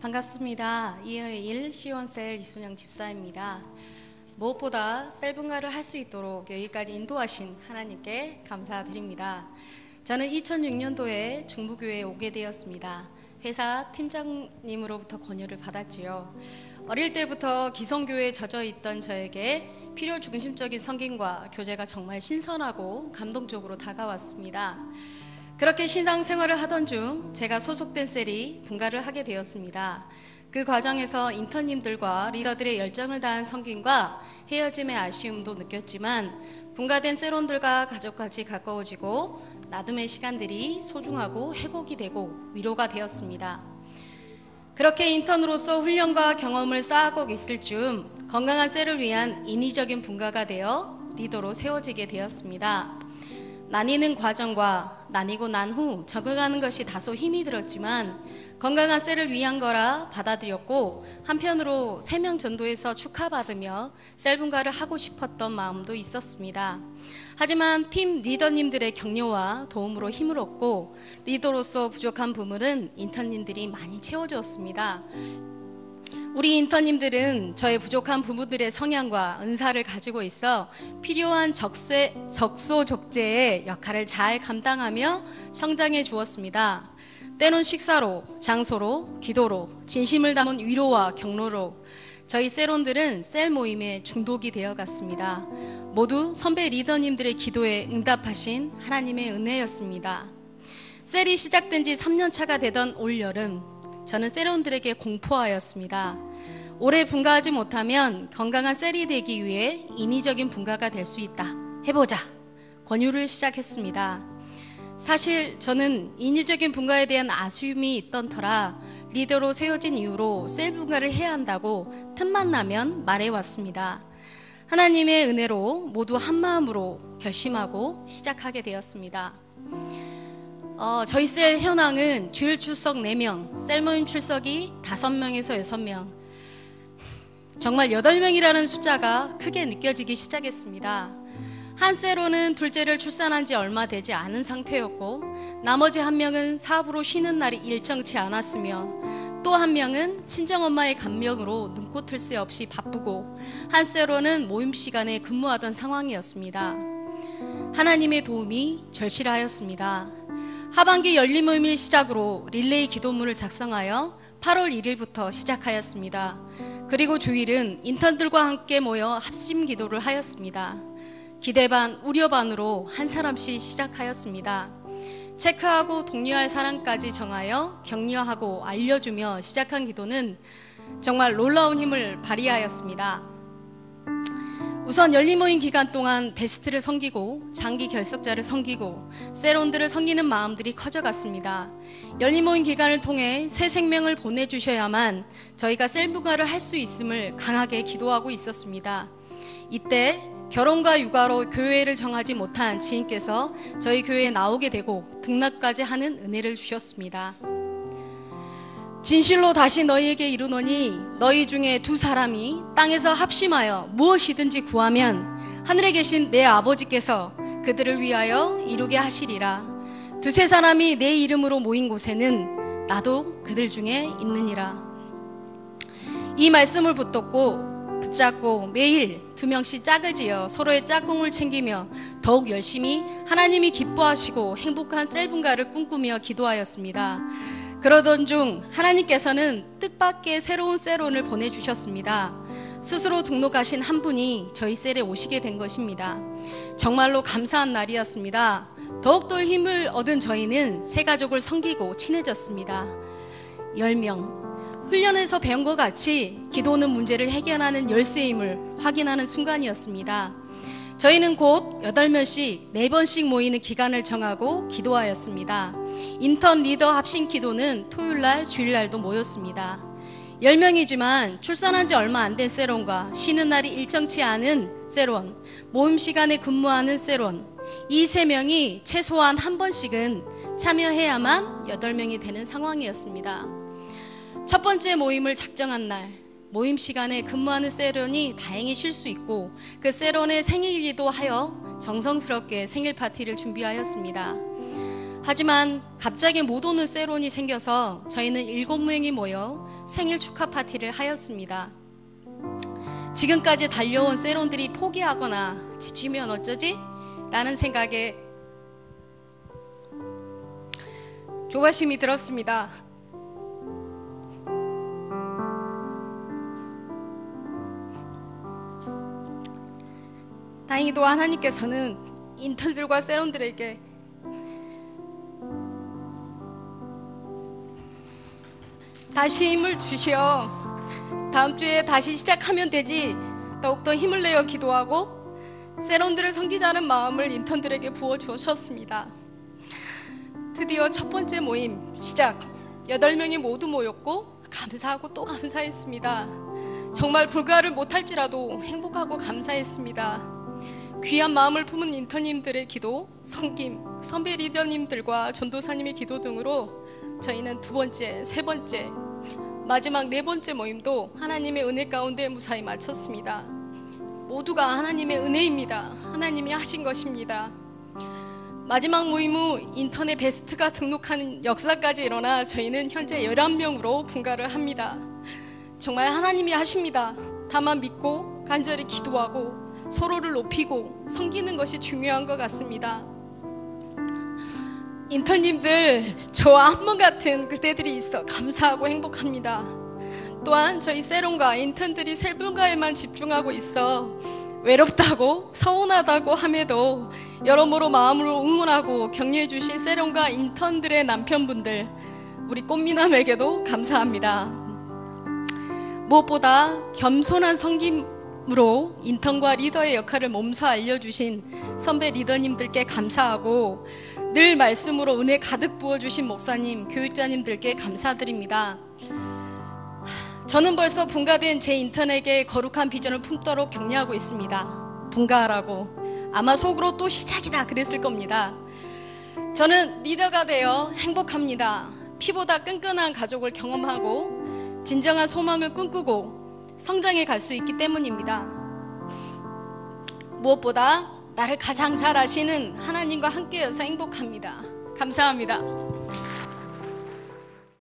반갑습니다. 이어의 일 시원셀 이순영 집사입니다. 무엇보다 셀분가를 할 수 있도록 여기까지 인도하신 하나님께 감사드립니다. 저는 2006년도에 중부교회에 오게 되었습니다. 회사 팀장님으로부터 권유를 받았지요. 어릴 때부터 기성교회에 젖어 있던 저에게 필요 중심적인 성김과 교제가 정말 신선하고 감동적으로 다가왔습니다. 그렇게 신앙생활을 하던 중 제가 소속된 셀이 분가를 하게 되었습니다. 그 과정에서 인턴님들과 리더들의 열정을 다한 성김과 헤어짐의 아쉬움도 느꼈지만 분가된 셀원들과 가족까지 가까워지고 나눔의 시간들이 소중하고 회복이 되고 위로가 되었습니다. 그렇게 인턴으로서 훈련과 경험을 쌓아가고 있을 즈음 건강한 셀을 위한 인위적인 분가가 되어 리더로 세워지게 되었습니다. 나뉘는 과정과 나뉘고 난 후 적응하는 것이 다소 힘이 들었지만 건강한 셀을 위한 거라 받아들였고, 한편으로 3명 전도에서 축하받으며 셀 분가를 하고 싶었던 마음도 있었습니다. 하지만 팀 리더님들의 격려와 도움으로 힘을 얻고 리더로서 부족한 부분은 인턴님들이 많이 채워주었습니다. 우리 인턴님들은 저의 부족한 부부들의 성향과 은사를 가지고 있어 필요한 적소적재의 역할을 잘 감당하며 성장해 주었습니다. 때론 식사로, 장소로, 기도로, 진심을 담은 위로와 격려로 저희 셀원들은 셀 모임에 중독이 되어갔습니다. 모두 선배 리더님들의 기도에 응답하신 하나님의 은혜였습니다. 셀이 시작된 지 3년차가 되던 올 여름, 저는 셀원들에게 공포하였습니다. 올해 분가하지 못하면 건강한 셀이 되기 위해 인위적인 분가가 될 수 있다. 해보자. 권유를 시작했습니다. 사실 저는 인위적인 분가에 대한 아쉬움이 있던 터라 리더로 세워진 이후로 셀 분가를 해야 한다고 틈만 나면 말해왔습니다. 하나님의 은혜로 모두 한마음으로 결심하고 시작하게 되었습니다. 저희 셀 현황은 주일 출석 4명, 셀 모임 출석이 5명에서 6명, 정말 8명이라는 숫자가 크게 느껴지기 시작했습니다. 한 셀로는 둘째를 출산한 지 얼마 되지 않은 상태였고, 나머지 1명은 사업으로 쉬는 날이 일정치 않았으며, 또 1명은 친정엄마의 간병으로 눈꽃을 새 없이 바쁘고, 한 셀로는 모임 시간에 근무하던 상황이었습니다. 하나님의 도움이 절실하였습니다. 하반기 열린 모임을 시작으로 릴레이 기도문을 작성하여 8월 1일부터 시작하였습니다. 그리고 주일은 인턴들과 함께 모여 합심 기도를 하였습니다. 기대 반, 우려 반으로 한 사람씩 시작하였습니다. 체크하고 독려할 사람까지 정하여 격려하고 알려주며 시작한 기도는 정말 놀라운 힘을 발휘하였습니다. 우선 열린 모임 기간 동안 베스트를 섬기고 장기 결석자를 섬기고 셀원들을 섬기는 마음들이 커져갔습니다. 열린 모임 기간을 통해 새 생명을 보내주셔야만 저희가 셀 분가를 할 수 있음을 강하게 기도하고 있었습니다. 이때 결혼과 육아로 교회를 정하지 못한 지인께서 저희 교회에 나오게 되고 등락까지 하는 은혜를 주셨습니다. 진실로 다시 너희에게 이르노니 너희 중에 2사람이 땅에서 합심하여 무엇이든지 구하면 하늘에 계신 내 아버지께서 그들을 위하여 이루게 하시리라. 2-3사람이 내 이름으로 모인 곳에는 나도 그들 중에 있느니라. 이 말씀을 붙잡고 매일 2명씩 짝을 지어 서로의 짝꿍을 챙기며 더욱 열심히 하나님이 기뻐하시고 행복한 셀 분가를 꿈꾸며 기도하였습니다. 그러던 중 하나님께서는 뜻밖의 새로운 셀원을 보내주셨습니다. 스스로 등록하신 한 분이 저희 셀에 오시게 된 것입니다. 정말로 감사한 날이었습니다. 더욱더 힘을 얻은 저희는 새 가족을 섬기고 친해졌습니다. 10명. 훈련에서 배운 것 같이 기도는 문제를 해결하는 열쇠임을 확인하는 순간이었습니다. 저희는 곧 8명씩 4번씩 모이는 기간을 정하고 기도하였습니다. 인턴 리더 합심 기도는 토요일날, 주일날도 모였습니다. 10명이지만 출산한 지 얼마 안 된 셀원과 쉬는 날이 일정치 않은 셀원, 모임 시간에 근무하는 셀원, 이 3명이 최소한 한 번씩은 참여해야만 8명이 되는 상황이었습니다. 첫 번째 모임을 작정한 날, 모임 시간에 근무하는 셀원이 다행히 쉴 수 있고 그 셀원의 생일이기도 하여 정성스럽게 생일 파티를 준비하였습니다. 하지만 갑자기 못 오는 세론이 생겨서 저희는 7명이 모여 생일 축하 파티를 하였습니다. 지금까지 달려온 세론들이 포기하거나 지치면 어쩌지? 라는 생각에 조바심이 들었습니다. 다행히도 하나님께서는 인턴들과 세론들에게 다시 힘을 주시어 다음 주에 다시 시작하면 되지, 더욱더 힘을 내어 기도하고 세론들을 섬기자는 마음을 인턴들에게 부어주셨습니다. 드디어 첫 번째 모임 시작. 8명이 모두 모였고 감사하고 또 감사했습니다. 정말 불가를 못할지라도 행복하고 감사했습니다. 귀한 마음을 품은 인턴님들의 기도, 섬김, 선배 리더님들과 전도사님의 기도 등으로 저희는 두 번째, 세 번째, 마지막 네 번째 모임도 하나님의 은혜 가운데 무사히 마쳤습니다. 모두가 하나님의 은혜입니다. 하나님이 하신 것입니다. 마지막 모임 후 인터넷 베스트가 등록하는 역사까지 일어나 저희는 현재 11명으로 분가를 합니다. 정말 하나님이 하십니다. 다만 믿고 간절히 기도하고 서로를 높이고 섬기는 것이 중요한 것 같습니다. 인턴님들, 저와 한몸 같은 그대들이 있어 감사하고 행복합니다. 또한 저희 세론과 인턴들이 셀분가에만 집중하고 있어 외롭다고 서운하다고 함에도 여러모로 마음으로 응원하고 격려해 주신 세론과 인턴들의 남편분들, 우리 꽃미남에게도 감사합니다. 무엇보다 겸손한 섬김으로 인턴과 리더의 역할을 몸소 알려주신 선배 리더님들께 감사하고 늘 말씀으로 은혜 가득 부어주신 목사님, 교육자님들께 감사드립니다. 저는 벌써 분가된 제 인턴에게 거룩한 비전을 품도록 격려하고 있습니다. 분가하라고. 아마 속으로 또 시작이다 그랬을 겁니다. 저는 리더가 되어 행복합니다. 피보다 끈끈한 가족을 경험하고 진정한 소망을 꿈꾸고 성장해 갈 수 있기 때문입니다. 무엇보다 나를 가장 잘 아시는 하나님과 함께여서 행복합니다. 감사합니다.